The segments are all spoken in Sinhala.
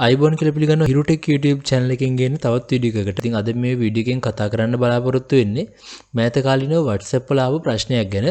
අයිබෝන් කියලා පිළිගන්න හිරුටෙක් YouTube channel එකෙන් ගෙන තවත් වීඩියෝ එකකට. ඉතින් අද මේ වීඩියෝ එකෙන් කතා කරන්න බලාපොරොත්තු වෙන්නේ මෑත කාලිනව WhatsApp වල ආපු ප්‍රශ්නයක් ගැන.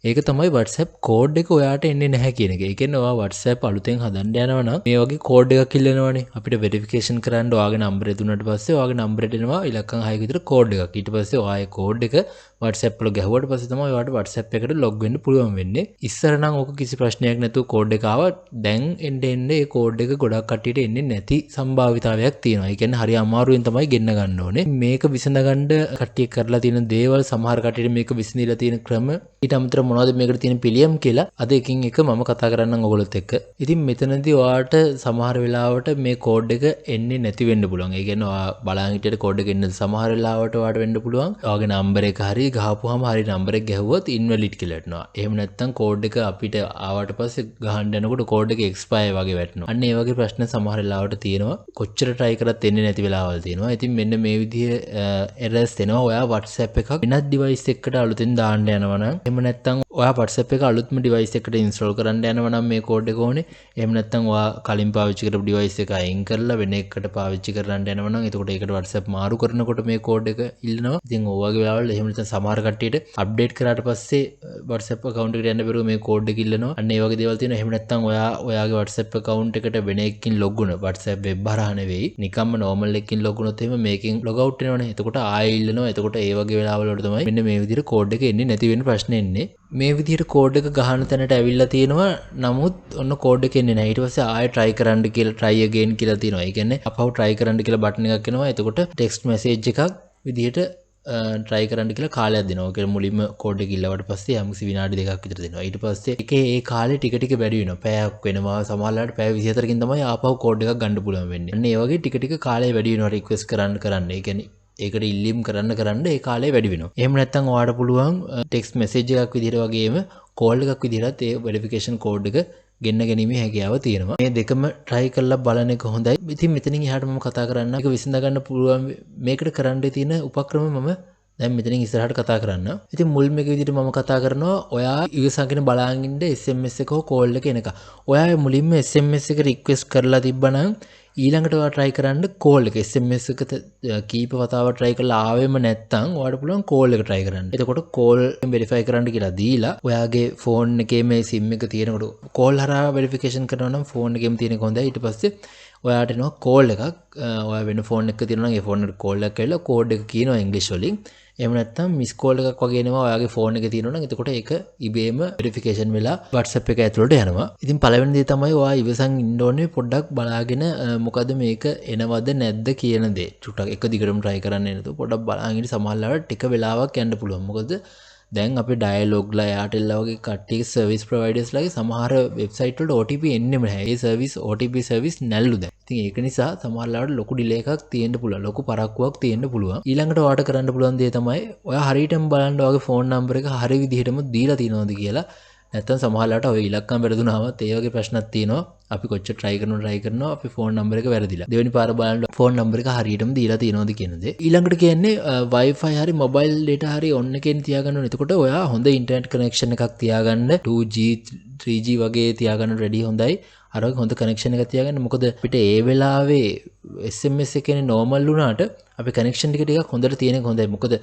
ඒක තමයි WhatsApp කෝඩ් එක ඔයාට එන්නේ නැහැ කියන එක. ඒ කියන්නේ ඔයා WhatsApp අලුතෙන් හදන්න යනවා නම් මේ වගේ කෝඩ් එකක් ඉල්ලනවනේ. අපිට වෙරිෆිකේෂන් කරන්න ඔයාගේ නම්බරය දුන්නාට පස්සේ ඔයාගේ නම්බරයට එනවා ඉලක්කම් 6ක විතර කෝඩ් එකක්. ඊට පස්සේ ඔයා ඒ කෝඩ් එක WhatsApp වල ගැහුවට පස්සේ තමයි ඔයාට WhatsApp එකට log වෙන්න පුළුවන් වෙන්නේ. ඉස්සර නම් ඔක කිසි ප්‍රශ්නයක් නැතුව කෝඩ් එක ආවා. දැන් එන්නේ ඒ කෝඩ් එක ගොඩක් කට්ටියට එන්නේ නැති සම්භාවිතාවයක් තියෙනවා. ඒ කියන්නේ හරි අමාරුවෙන් තමයි ගෙන්න ගන්න ඕනේ. මේක විසඳගන්න කට්ටිය කරලා තියෙන දේවල් සමහර කට්ටියට මේක විසඳලා තියෙන ක්‍රම ඊට අමතරව මොනවද මේකට තියෙන පිළියම් කියලා අද එකින් එක මම කතා කරන්නම් ඔයගොල්ලොත් එක්ක. ඉතින් මෙතනදී ඔයාට සමහර වෙලාවට මේ කෝඩ් එක එන්නේ නැති වෙන්න පුළුවන්. ඒ කියන්නේ ඔයා බලන් හිටියට කෝඩ් එක එන්නේ සමහර වෙලාවට ඔයාට වෙන්න පුළුවන්. ඔයාගේ නම්බර එක හරි ගහපුවාම හරි නම්බර එක ගැහුවොත් ඉන්වැලිඩ් කියලා වැටෙනවා. එහෙම නැත්නම් කෝඩ් එක අපිට ආවට පස්සේ ගහන්න යනකොට කෝඩ් එක එක්ස්පයර් වගේ වැටෙනවා. අන්න ඒ වගේ ප්‍රශ්න සමහර වෙලාවට තියෙනවා. කොච්චර try කරත් එන්නේ නැති වෙලාවල් තියෙනවා. ඉතින් මෙන්න මේ විදිහේ errors එනවා. ඔයා WhatsApp එකක් වෙනත් device එකකට අලුතෙන් දාන්න යනවා නම් එහෙම නැත්නම් ඔයා WhatsApp එක අලුත්ම device එකකට install කරන්න යනවා නම් මේ code එක ඕනේ. එහෙම නැත්නම් ඔයා කලින් පාවිච්චි කරපු device එක අයින් කරලා වෙන එකකට පාවිච්චි කරන්න යනවා නම් එතකොට ඒකට WhatsApp මාරු කරනකොට මේ code එක ඉල්ලනවා. ඉතින් ඔයගේ වෙලාවල් එහෙම නැත්නම් සමහර කට්ටියට update කරාට පස්සේ WhatsApp account එකට යන්න බැරුව මේ code එක ඉල්ලනවා. අන්න ඒ වගේ දේවල් තියෙනවා. එහෙම නැත්නම් ඔයාගේ WhatsApp account එකට වෙන එකකින් log වුණා. WhatsApp web හරහා නෙවෙයි. නිකම්ම normal එකකින් log වුණොත් එහෙම මේකෙන් log out වෙනවනේ. එතකොට ආයෙ ඉල්ලනවා. එතකොට ඒ වගේ වෙලාවල් වලට තමයි මෙන්න මේ විදිහට code එක එන්නේ නැති වෙන ප්‍රශ්නේ එන්නේ. මේ විදිහට කෝඩ් එක ගහන තැනට ඇවිල්ලා තියෙනවා. නමුත් ඔන්න කෝඩ් එක එන්නේ නැහැ. ඊට පස්සේ ආයෙ try කරන්න කියලා try again කියලා තියෙනවා. ඒ කියන්නේ අපහු try කරන්න කියලා බටන් එකක් එනවා. එතකොට text message එකක් විදිහට try කරන්න කියලා කාලයක් දෙනවා. ඒක මුලින්ම කෝඩ් එක ඉල්ලවට පස්සේ යම්කිසි විනාඩි දෙකක් විතර දෙනවා. ඊට පස්සේ ඒකේ ඒ කාලේ ටික ටික වැඩි වෙනවා. පැයක් වෙනවා. සමහරවිට පැය 24කින් තමයි ආපහු කෝඩ් එකක් ගන්න පුළුවන් වෙන්නේ. අන්න ඒ වගේ ටික ටික කාලය වැඩි වෙනවා රික්වෙස්ට් කරන්න. ඒ කියන්නේ ඒකට ඉල්ලීම් කරන්න ඒ කාලේ වැඩි වෙනවා. එහෙම නැත්නම් ඔයාලට පුළුවන් ටෙක්ස්ට් මෙසේජ් එකක් විදිහට වගේම කෝල් එකක් විදිහට ඒ වෙරිෆිකේෂන් කෝඩ් එක ගෙන්න ගැනීමේ හැකියාව තියෙනවා. මේ දෙකම try කරලා බලන එක හොඳයි. ඉතින් මෙතනින් එහාට මම කතා කරන්න ඒක විසඳ ගන්න පුළුවන් මේකට කරන්න තියෙන උපක්‍රම මම දැන් මෙතනින් ඉස්සරහට කතා කරන්න. ඉතින් මුල් මේක විදිහට මම කතා කරනවා ඔයා ඉවසගෙන බලන් ඉන්න SMS එක හෝ කෝල් එක එනක. ඔයා මුලින්ම SMS එක රික්වෙස්ට් කරලා තිබ්බනම් ඊළඟට ඔයා try කරන්න කෝල් එක SMS එකට කීප වතාවක් try කරලා ආවෙම නැත්නම් ඔයාලට පුළුවන් කෝල් එක try කරන්න. එතකොට කෝල් verify කරන්න කියලා දීලා ඔයාගේ phone එකේ මේ SIM එක තියෙනකොට කෝල් හරහා verification කරනවා නම් phone එකේම තියෙන එක හොඳයි. ඊට පස්සේ ඔයාට එනවා කෝල් එකක්. ඔයා වෙන phone එකක තියෙනවා නම් ඒ phone එකට කෝල් එකක් කරලා කෝඩ් එක කියනවා ඉංග්‍රීසි වලින්. එහෙම නැත්නම් මිස් කෝල් එකක් වගේ එනවා ඔයාගේ ෆෝන් එකේ තියෙනවා නම් එතකොට ඒක ඉබේම වෙරිෆිකේෂන් වෙලා WhatsApp එක ඇතුළට යනවා. ඉතින් පළවෙනි දේ තමයි ඔයා ඉවසන් ඉන්න ඕනේ පොඩ්ඩක් බලාගෙන මොකද මේක එනවද නැද්ද කියන දේ. චුට්ටක් එක දිගටම try කරන්න නේද පොඩ්ඩක් බලන් ඉන්න සමහරවිට ටික වෙලාවක් යන්න පුළුවන්. මොකද දැන් අපේ ඩයලොග්ලා Airtel වගේ කට්ටියගේ සර්විස් ප්‍රොවයිඩර්ස් ලගේ සමහර වෙබ්සයිට් වලට OTP එන්නෙම නැහැ. ඒ සර්විස් OTP සර්විස් නැල්ලු දැන්. ඉතින් ඒක නිසා සමහරවිට ලොකු ඩිලේ එකක් තියෙන්න පුළුවන්. ලොකු පරක්කුවක් තියෙන්න පුළුවන්. ඊළඟට ඔයාට කරන්න පුළුවන් දේ තමයි ඔයා හරියටම බලන්න ඔයාගේ ෆෝන් නම්බර එක හරිය විදිහටම දීලා තියෙනවද කියලා. නැත්තම් සමහරවිට ඔය ඉලක්කම් වැරදුනහමත් ඒ වගේ ප්‍රශ්නක් තියෙනවා. අපි කොච්චර try කරනවා අපේ ෆෝන් නම්බර එක වැරදිලා. දෙවෙනි පාර බලන්න ෆෝන් නම්බර එක හරියටම දීලා තියෙනවද කියන දේ. ඊළඟට කියන්නේ Wi-Fi හරි mobile data හරි on එකෙන් තියාගන්න ඕනේ. එතකොට ඔයා හොඳ internet connection එකක් තියාගන්න 2G 3G වගේ තියාගන්න ready හොඳයි. අර හොඳ connection එකක් තියාගන්න. මොකද අපිට ඒ වෙලාවේ SMS එකේ normal වුණාට අපේ connection ටික හොඳට තියෙන එක හොඳයි. මොකද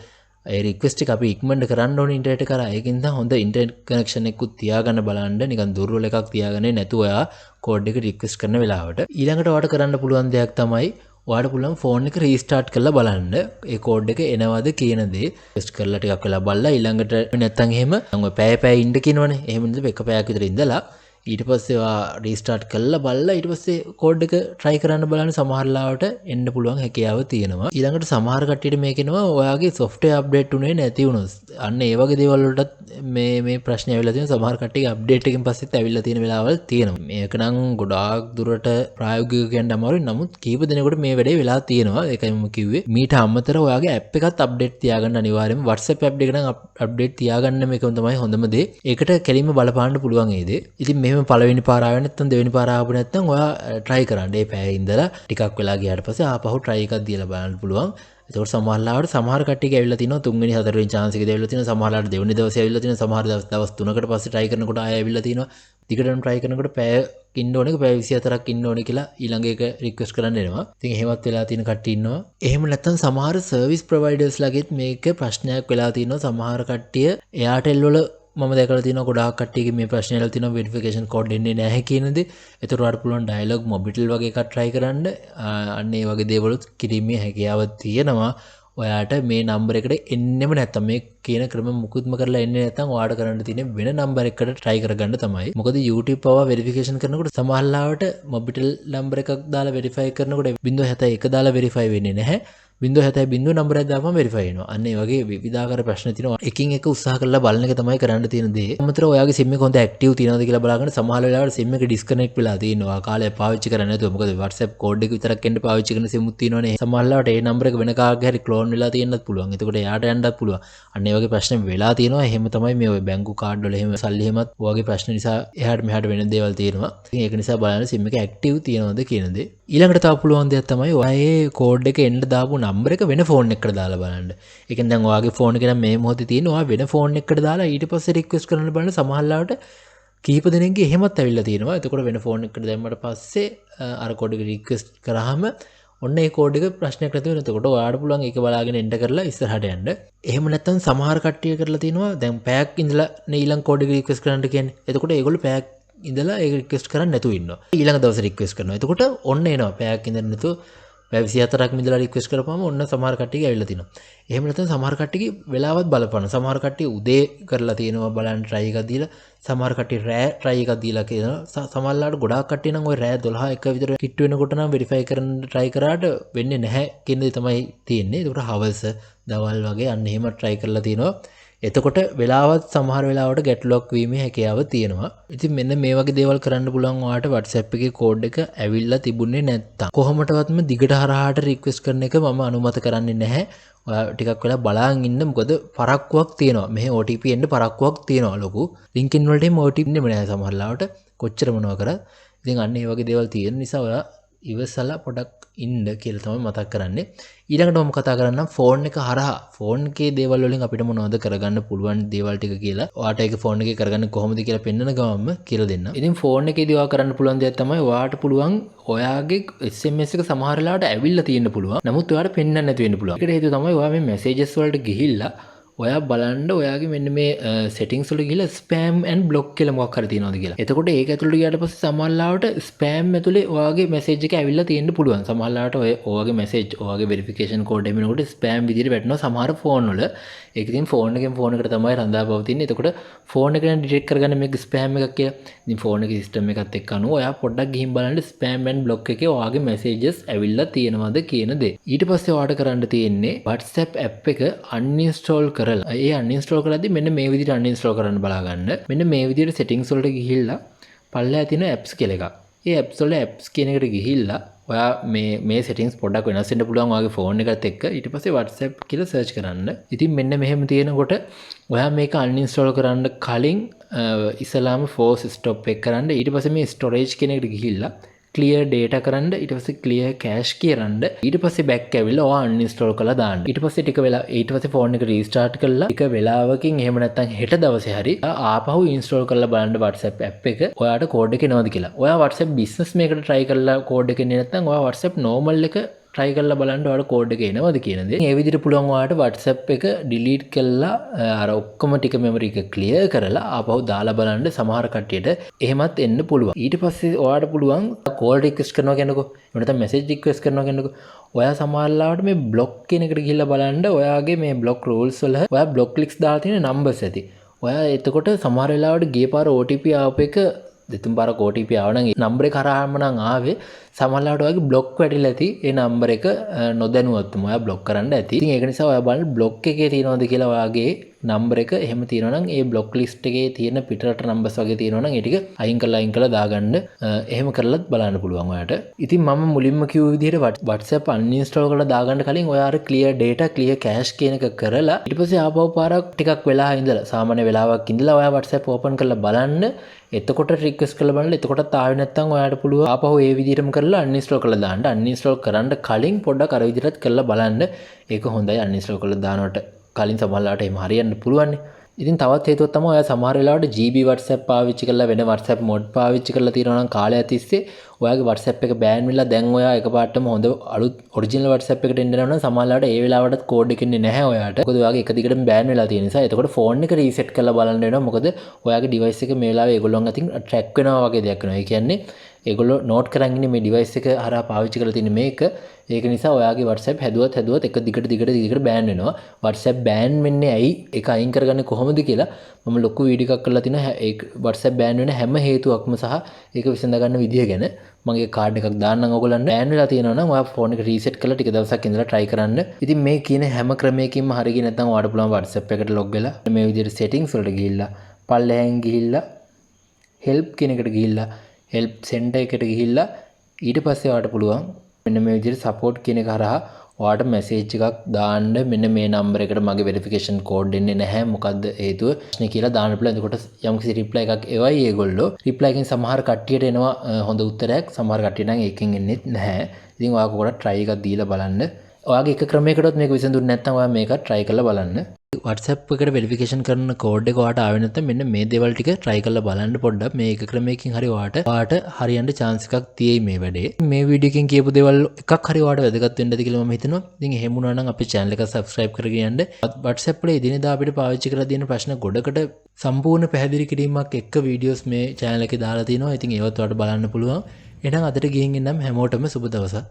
ඒ රික්වෙස්ට් එක අපි ඉක්මනට කරන්න ඕනේ ඉන්ටර්නෙට් එක කරා. ඒකෙන් තමයි හොඳ ඉන්ටර්නෙට් කනෙක්ෂන් එකකුත් තියාගන්න බලන්න. නිකන් දුර්වල එකක් තියාගන්නේ නැතුව ඔයා කෝඩ් එක රික්වෙස්ට් කරන වෙලාවට. ඊළඟට ඔයාට කරන්න පුළුවන් දෙයක් තමයි ඔයාට පුළුවන් ෆෝන් එක රීස්ටාර්ට් කරලා බලන්න. ඒ කෝඩ් එක එනවද කියන දේ ටෙස්ට් කරලා ටිකක් වෙලා බලලා ඊළඟට නැත්තම් එහෙම ඔය පැය ඉන්න කියනවනේ. එහෙම නේද එක පැයක් විතර ඉඳලා ඊට පස්සේ ඔයා රීස්ටාර්ට් කරලා බලලා ඊට පස්සේ කෝඩ් එක try කරන්න බලන්න සමහර ලාවට එන්න පුළුවන් හැකියාව තියෙනවා. ඊළඟට සමහර කට්ටියට මේකේනවා ඔයාගේ software update උනේ නැති වුණොත්. අන්න ඒ වගේ දේවල් වලටත් මේ ප්‍රශ්නේ ඇවිල්ලා තියෙනවා. සමහර කට්ටියගේ update එකෙන් පස්සෙත් ඇවිල්ලා තියෙන වෙලාවල් තියෙනවා. මේක නම් ගොඩාක් දුරට ප්‍රායෝගිකව කියන්න අමාරුයි. නමුත් කීප දෙනෙකුට මේ වැඩේ වෙලා තියෙනවා. ඒකයි මම කිව්වේ. මීට අමතරව ඔයාගේ app එකත් update තියාගන්න අනිවාර්යයෙන්ම. WhatsApp app එක නම් update තියාගන්න මේක තමයි හොඳම දේ. ඒකට කෙලින්ම බලපාන්න පුළුවන් ඒ දේ. ඉතින් මෙහෙම පළවෙනි පාර ආවෙ නැත්නම් දෙවෙනි පාර ආපු නැත්නම් ඔයා try කරන්න. ඒ පැය ඉඳලා ටිකක් වෙලා ගියාට පස්සේ ආපහු try එකක් දීලා බලන්න පුළුවන්. ඒකෝට සමහර කට්ටියක ඇවිල්ලා තිනවා තුන්වෙනි හතරවෙනි chance එකේ ඇවිල්ලා තිනවා. සමහරලාට දෙවෙනි දවසේ ඇවිල්ලා තිනවා. සමහර දවස් 3කට පස්සේ try කරනකොට ආයෙ ඇවිල්ලා තිනවා. දිගටම try කරනකොට පැය ඉන්න ඕනේ පැය 24ක් ඉන්න ඕනේ කියලා ඊළඟ එක රික්වෙස්ට් කරන්න එනවා. ඉතින් එහෙමත් වෙලා තියෙන කට්ටිය ඉන්නවා. එහෙම නැත්නම් සමහර සර්විස් ප්‍රොවයිඩර්ස් ලගෙත් මේක ප්‍රශ්නයක් වෙලා තියෙනවා. සමහර කට්ටිය Airtel වල මම දැකලා තියෙනවා ගොඩාක් කට්ටියගේ මේ ප්‍රශ්නේ වල තියෙනවා වෙරිෆිකේෂන් කෝඩ් එන්නේ නැහැ කියන දේ. ඒතර ඔයාලට පුළුවන් ඩයලොග් මොබිටල් වගේ එකක් try කරන්න. අන්න ඒ වගේ දේවලුත් කිරීමේ හැකියාවක් තියෙනවා. ඔයාට මේ නම්බර එකට එන්නෙම නැත්තම් මේ කියන ක්‍රම මුකුත්ම කරලා එන්නේ නැත්තම් ඔයාට කරන්න තියෙන වෙන නම්බර එකකට try කරගන්න තමයි. මොකද YouTube පවා වෙරිෆිකේෂන් කරනකොට සමහරවිට මොබිටල් නම්බර එකක් දාලා වෙරිෆයි කරනකොට 071 දාලා වෙරිෆයි වෙන්නේ නැහැ. 070 නම්බරයක් දාපුවම වෙරිෆයි වෙනවා. අන්න ඒ වගේ විවිධාකාර ප්‍රශ්න තියෙනවා. එකින් එක උත්සාහ කරලා බලන එක තමයි කරන්න තියෙන දේ. අමතරව ඔයාගේ SIM එක හොඳ ඇක්ටිව් තියෙනවද කියලා බලාගන්න. සමහර වෙලාවට SIM එක ඩිස්කනෙක්ට් වෙලා තියෙනවා. කාලයක් පාවිච්චි කරන්නේ නැතුව. මොකද WhatsApp කෝඩ් එක විතරක් එන්න පාවිච්චි කරන SIM උත් තියෙනවනේ. සමහර වෙලාවට ඒ නම්බර එක වෙන කාගේ හරි ක්ලෝන් වෙලා තියෙන්නත් පුළුවන්. එතකොට එයාට යන්නත් පුළුවන්. අන්න ඒ වගේ ප්‍රශ්න වෙලා තියෙනවා. එහෙම තමයි මේ ඔය බැංකු කාඩ් වල එහෙම සල්ලි එහෙමත් ඔයගේ ප්‍රශ්න නිසා එහාට මෙහාට වෙන දේවල් තියෙනවා. ඉතින් ඒක නිසා බලන්න SIM එක ඇක්ටිව් තියෙනවද කියන දේ. ඊළඟට තව පුළුවන් දෙයක් තමයි ඔයාගේ කෝඩ් එක එන්න දාපු නම්බර එක වෙන ෆෝන් එකකට දාලා බලන්න. ඒ කියන්නේ දැන් ඔයාගේ ෆෝන් එක නම් මේ මොහොතේ තියෙන ඔයා වෙන ෆෝන් එකකට දාලා ඊට පස්සේ රික්වෙස්ට් කරන්න බලන්න සමහරවිට කීප දෙනෙක්ගේ එහෙමත් ඇවිල්ලා තියෙනවා. එතකොට වෙන ෆෝන් එකකට දැම්මට පස්සේ අර කෝඩ් එක රික්වෙස්ට් කරාම ඔන්න ඒ කෝඩ් එක ප්‍රශ්නයක් නැතුව වෙන. එතකොට ඔයාට පුළුවන් ඒක බලාගෙන එන්න කරලා ඉස්සරහට යන්න. එහෙම නැත්නම් සමහර කට්ටිය කරලා තියෙනවා දැන් පැයක් ඉඳලා ඊළඟ කෝඩ් එක රික්වෙස්ට් කරන්න කියන්නේ. එතකොට ඒගොල්ලෝ පැයක් ඉඳලා ඒක රික්වෙස්ට් කරන්න නැතුව ඉන්නවා. ඊළඟ දවසේ රික්වෙස්ට් කරනවා. එතකොට ඔන්න එනවා පැයක් ඉඳන් නැතුව පැය 24ක් ඉඳලා රික්වෙස්ට් කරපුවම ඔන්න සමහර කට්ටියගේ ඇවිල්ලා තිනවා. එහෙම නැත්නම් සමහර කට්ටියගේ වෙලාවත් බලපන්න. සමහර කට්ටිය උදේ කරලා තියෙනවා බලන්න try එකක් දීලා. සමහර කට්ටිය රෑ try එකක් දීලා කියනවා. සමහරලාට ගොඩාක් කට්ටිය නම් ওই රෑ 12 1 විතර කිට්ටු වෙනකොට නම් verify කරන්න try කරාට වෙන්නේ නැහැ කියන දේ තමයි තියෙන්නේ. ඒකට හවස දවල් වගේ අන්න එහෙම try කරලා තිනවා. එතකොට වෙලාවත් සමහර වෙලාවට ගැටලුවක් වීමේ හැකියාව තියෙනවා. ඉතින් මෙන්න මේ වගේ දේවල් කරන්න පුළුවන් ඔයාට WhatsApp එකේ කෝඩ් එක ඇවිල්ලා තිබුණේ නැත්තම්. කොහොමටවත්ම දිගට හරහාට රික්වෙස්ට් කරන එක මම අනුමත කරන්නේ නැහැ. ඔයා ටිකක් වෙලා බලන් ඉන්න. මොකද පරක්කුවක් තියෙනවා. මෙහි OTP එන්න පරක්කුවක් තියෙනවා ලොකු. ලින්කින් වලට එම OTP නෙමෙයි නෑ සමහර ලාවට. කොච්චර මොනවා කරත්. ඉතින් අන්න ඒ වගේ දේවල් තියෙන නිසා ඔයා ඉවසලා පොඩක් ඉන්න කියලා තමයි මතක් කරන්නේ. ඊළඟට මම කතා කරන්නම් ෆෝන් එක හරහා ෆෝන් එකේ දේවල් වලින් අපිට මොනවද කරගන්න පුළුවන් දේවල් ටික කියලා. ඔයාට ඒක ෆෝන් එකේ කරගන්න කොහොමද කියලා පෙන්වන ගමන්ම කියලා දෙන්නම්. ඉතින් ෆෝන් එකේදී ඔයා කරන්න පුළුවන් දෙයක් තමයි ඔයාට පුළුවන් ඔයාගේ SMS එක සමහර වෙලාවට ඇවිල්ලා තියෙන්න පුළුවන්. නමුත් ඔයාට පෙන්වන්න නැති වෙන්න පුළුවන්. ඒකට හේතුව තමයි ඔයා මේ messages වලට ගිහිල්ලා ඔයා බලන්න ඔයාගේ මෙන්න මේ settings වල ගිහලා spam and block කියලා මොකක් හරි තියෙනවද කියලා. එතකොට ඒක ඇතුළට ගියාට පස්සේ සමහරවිට spam ඇතුලේ ඔයාගේ message එක ඇවිල්ලා තියෙන්න පුළුවන්. සමහරවිට ඔයාගේ message ඔයාගේ verification code එමිනකොට spam විදිහට වැටෙනවා සමහර ෆෝන් වල. ඒක ඉතින් ෆෝන් එකෙන් ෆෝන් එකට තමයි රඳාපවතින්නේ. එතකොට ෆෝන් එකෙන් ඩිටෙක්ට් කරගන්න මේක ස්පෑම් එකක් කියලා. ඉතින් ෆෝන් එකේ සිස්ටම් එකත් එක්ක අනුව ඔයා පොඩ්ඩක් ගිහින් බලන්න ස්පෑම් and block එකේ ඔයාගේ මැසේජස් ඇවිල්ලා තියෙනවද කියන දේ. ඊට පස්සේ ඔයාට කරන්න තියෙන්නේ WhatsApp app එක uninstall කරලා. ඒ uninstall කරද්දි මෙන්න මේ විදිහට uninstall කරන්න බලා ගන්න. මෙන්න මේ විදිහට settings වලට ගිහිල්ලා පල්ලෙහා තියෙන apps කියලා එකක්. ඒ apps වල apps කියන එකට ගිහිල්ලා ඔයා මේ settings පොඩ්ඩක් වෙනස් වෙන්න පුළුවන් ඔයාගේ ෆෝන් එකත් එක්ක. ඊට පස්සේ WhatsApp කියලා search කරන්න. ඉතින් මෙන්න මෙහෙම තියෙනකොට ඔයා මේක uninstall කරන්න කලින් ඉස්සලාම force stop එක කරන්න. ඊට පස්සේ මේ storage කියන එකට ගිහිල්ලා clear data කරන්න. ඊට පස්සේ clear cache කරන්න. ඊට පස්සේ back ඇවිල්ලා ඔයා uninstall කරලා දාන්න. ඊට පස්සේ ටික වෙලා ඊට පස්සේ ෆෝන් එක restart කරලා ටික වෙලාවකින් එහෙම නැත්නම් හෙට දවසේ හරි ආපහු install කරලා බලන්න WhatsApp app එක ඔයාට code එක එනවද කියලා. ඔයා WhatsApp business මේකට try කරලා code එක එන්නේ නැත්නම් ඔයා WhatsApp normal එක try කරලා බලන්න ඔයාලට කෝඩ් එක එනවද කියන දේ. මේ විදිහට පුළුවන් ඔයාලට WhatsApp එක delete කරලා අර ඔක්කොම ටික memory එක clear කරලා ආපහු දාලා බලන්න සමහර කට්ටියට එහෙමත් එන්න පුළුවන්. ඊට පස්සේ ඔයාලට පුළුවන් call request කරනවා කියනකො. එහෙම නැත්නම් message request කරනවා කියනකො. ඔයා සමහරවිට මේ block කියන එකට ගිහිල්ලා බලන්න ඔයාගේ මේ block rules වල ඔයා block clicks දාලා තියෙන numbers ඇති. ඔයා එතකොට සමහර වෙලාවට ගිය පාර OTP ආපු එක දෙතුන් පාරක් OTP ආවනම් ඒ නම්බර් එක කරාම නම් ආවේ සමහරවිට ඔයාගේ බ්ලොක් වැටිලා ඇති ඒ නම්බර් එක නොදැනුවත්වම ඔයා බ්ලොක් කරන්න ඇති. ඉතින් ඒක නිසා ඔයා බලන්න බ්ලොක් එකේ තියෙනවද කියලා ඔයාගේ නම්බර් එක එහෙම තියෙනවා නම් ඒ බ්ලොක් ලිස්ට් එකේ තියෙන පිටරට නම්බර්ස් වගේ තියෙනවා නම් ඒ ටික අයින් කරලා දාගන්න එහෙම කරලත් බලන්න පුළුවන් ඔයාට. ඉතින් මම මුලින්ම කිව්ව විදිහට WhatsApp uninstall කරලා දාගන්න කලින් ඔයා අර clear data clear cache කියන එක කරලා ඊට පස්සේ ආපහු පාරක් ටිකක් වෙලා ඉඳලා සාමාන්‍ය වෙලාවක් ඉඳලා ඔයා WhatsApp open කරලා බලන්න. එතකොට රික්වෙස්ට් කරලා බලන්න. එතකොටත් ආවේ නැත්නම් ඔයාට පුළුවන් ආපහු ඒ විදිහටම කරලා uninstall කරලා දාන්න. uninstall කරන්න කලින් පොඩ්ඩක් අර විදිහට කරලා බලන්න. ඒක හොඳයි uninstall කරලා දානකොට කලින් සමහරවිට එහෙම හරියන්න පුළුවන්. ඉතින් තවත් හේතුවක් තමයි ඔයා සමහර වෙලාවට GB WhatsApp පාවිච්චි කරලා වෙන WhatsApp mod පාවිච්චි කරලා තියෙනවා නම් කාලයක් තිස්සේ ඔයාගේ WhatsApp එක බෑන් වෙලා දැන් ඔයා එකපාරටම හොඳ අලුත් ඔරිජිනල් WhatsApp එකට එන්න යනවා නම් සමහර වෙලාවට ඒ වෙලාවටත් කෝඩ් එක එන්නේ නැහැ ඔයාට. මොකද ඔයාගේ එක දිගටම බෑන් වෙලා තියෙන නිසා. එතකොට ෆෝන් එක රීසෙට් කරලා බලන්න වෙනවා. මොකද ඔයාගේ device එක මේ වෙලාවේ ඒගොල්ලොන් අතින් track වෙනවා වගේ දෙයක් වෙනවා. ඒ කියන්නේ ඒගොල්ලෝ නෝට් කරන් ඉන්නේ මේ device එක හරහා පාවිච්චි කරලා තියෙන මේක. ඒක නිසා ඔයාගේ WhatsApp හැදුවත් එක දිගට බෑන් වෙනවා. WhatsApp බෑන් වෙන්නේ ඇයි? ඒක අයින් කරගන්නේ කොහොමද කියලා මම ලොකු වීඩියෝ එකක් කරලා තිනවා. ඒක WhatsApp බෑන් වෙන හැම හේතුවක්ම සහ ඒක විසඳ ගන්න විදිය ගැන මගේ කාඩ් එකක් දාන්නම් ඔයගොල්ලන්ට. බෑන් වෙලා තියෙනවා නම් ඔයා ෆෝන් එක රීසෙට් කරලා ටික දවසක් ඉඳලා try කරන්න. ඉතින් මේ කියන හැම ක්‍රමයකින්ම හරිය ගියේ නැත්නම් ඔයාලට පුළුවන් WhatsApp එකට log වෙලා මේ විදිහට settings වලට ගිහිල්ලා පල්ලෙහෙන් ගිහිල්ලා help කියන එකට ගිහිල්ලා help center එකට ගිහිල්ලා ඊට පස්සේ ඔයාලට පුළුවන් මෙන්න මේ විදිහට support කියන එක හරහා ඔයාලට message එකක් දාන්න මෙන්න මේ number එකට මගේ verification code එන්නේ නැහැ මොකද්ද හේතුව ප්‍රශ්නේ කියලා දාන්න පුළුවන්. එතකොට යම්කිසි reply එකක් එවයි ඒගොල්ලෝ. reply එකෙන් සමහර කට්ටියට එනවා හොඳ උත්තරයක්. සමහර කට්ටියට නම් එකෙන් එන්නේ නැහැ. ඉතින් ඔයා කොහොමද try එකක් දීලා බලන්න. ඔයාගේ එක ක්‍රමයකටවත් මේක විසඳුන්නේ නැත්නම් ඔයා මේක try කරලා බලන්න. WhatsApp එකට verification කරන code එක ඔයාට ආවෙ නැත්නම් මෙන්න මේ දේවල් ටික try කරලා බලන්න පොඩ්ඩක්. මේ එක ක්‍රමයකින් හරි ඔයාට හරියන්න chance එකක් තියෙයි මේ වැඩේ. මේ වීඩියෝ එකෙන් කියපු දේවල් එකක් හරි ඔයාට වැදගත් වෙන්නද කියලා මම හිතනවා. ඉතින් එහෙම වුණා නම් අපේ channel එක subscribe කරගෙන යන්න. WhatsApp වල එදිනෙදා අපිට පාවිච්චි කරලා තියෙන ප්‍රශ්න ගොඩකට සම්පූර්ණ පැහැදිලි කිරීමක් එක්ක වීඩියෝස් මේ channel එකේ දාලා තිනවා. ඉතින් ඒවත් ඔයාලට බලන්න පුළුවන්. එහෙනම් අදට ගිහින් එන්නම් හැමෝටම සුබ දවසක්.